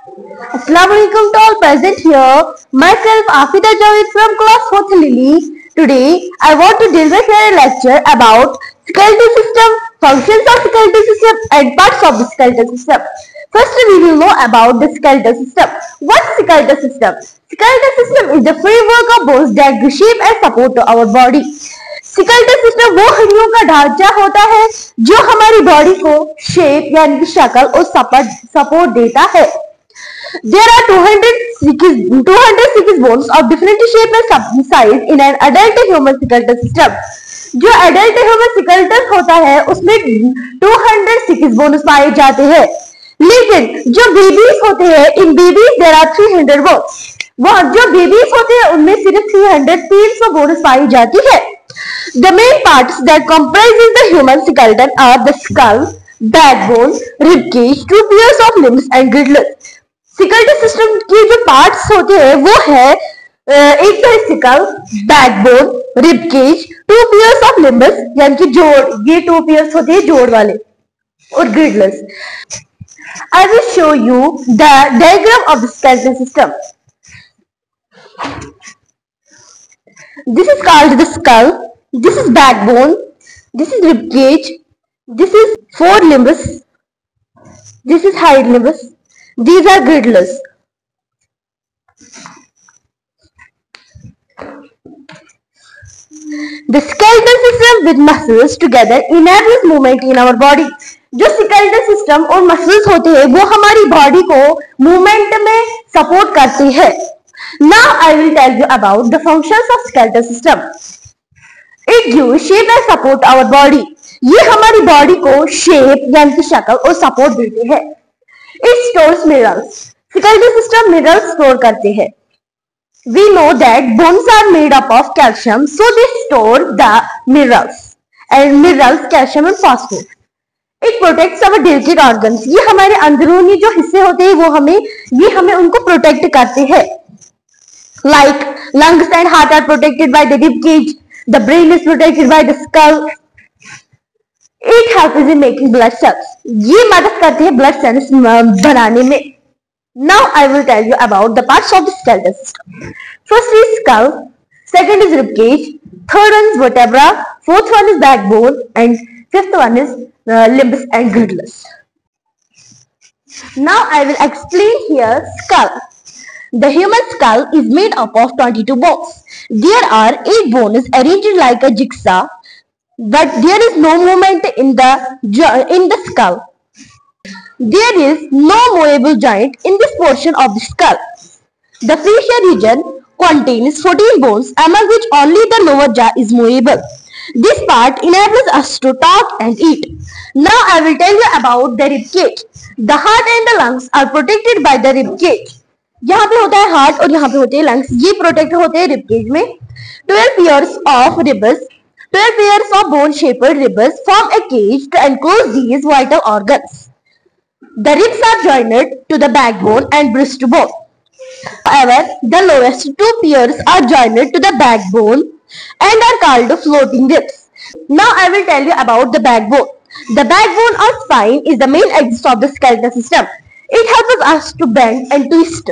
Assalamualaikum to all present here. Myself Afida Javed from class 4th Lily. Today I want to deliver a lecture about skeletal system, functions of skeletal system and parts of the skeletal system. First we will know about the skeletal system. What's skeletal system? Skeletal system is the framework of bones that give shape and support to our body. Skeletal system वो हड्डियों का ढांचा होता है जो हमारी body को shape यानी कि शक्ल और सपोर्ट देता है. There are 206 bones of different shape and size in an adult human skeletal system. जो adult human skeleton होता है उसमें 206 bones पाए जाते हैं. लेकिन जो बेबीज होते हैं इन बेबीज there are 300 bones. वह जो बेबीज होते हैं उनमें सिर्फ 300 bones पाई जाती है. The main parts that comprises the human skeleton are the skull, backbone, ribcage, two pairs of limbs and girdles. Skeletal system के जो पार्ट्स होते हैं वो है एक तो skull, backbone, ribcage, two pairs of limbs यानी कि जोड़, ये टू पेयर्स होते हैं जोड़ वाले, और गिर्डल्स. I will show you the diagram of the skeletal system. This is called the skull. This is backbone. This is ribcage. This is four limbs. This is hind limbs. These are girdles. The skeletal system with muscles together enables movement in our body. जो skeletal system और muscles होते हैं वो हमारी body को movement में support करते हैं. Now I will tell you about the functions of skeletal system. It gives shape and support our body. ये हमारी body को shape यानी कि शक्ल और support देते हैं. It stores minerals. Skeletal system minerals store करते हैं. We know that bones are made up of calcium, so they store the minerals. And minerals, calcium and phosphorus. It protects our delicate organs. ये हमारे अंदरूनी जो हिस्से होते हैं वो हमें उनको protect करते हैं. Like lungs and heart are protected by the rib cage. The brain is protected by the skull. It helps in making blood cells. ये मदद करते हैं blood cells बनाने में. Now I will tell you about the parts of the skeletal system. First is skull, second is rib cage, third one is vertebra, fourth one is backbone, and fifth one is limbs and girdles. Now I will explain here skull. The human skull is made up of 22 bones. There are 8 bones arranged like a jigsaw, but there is no movement in the skull. There is no movable joint in this portion of the skull. The facial region contains 14 bones, among which only the lower jaw is movable. This part enables us to talk and eat. Now I will tell you about the rib cage. The heart and the lungs are protected by the rib cage. यहाँ पे होता है heart और यहाँ पे होते हैं lungs, ये प्रोटेक्ट होते हैं रिब केज में. 12 pairs of ribs, 12 pairs of bone-shaped ribs form a cage to enclose these vital organs. The ribs are joined to the backbone and breastbone. However, the lowest 2 pairs are joined to the backbone and are called floating ribs. Now I will tell you about the backbone. The backbone or spine is the main axis of the skeletal system. It helps us to bend and twist.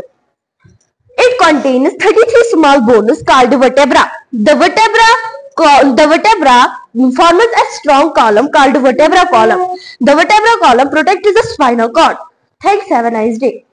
It contains 33 small bones called vertebra. The vertebra forms a strong column called vertebra column. The vertebra column protects the spinal cord. Thanks. Have a nice day.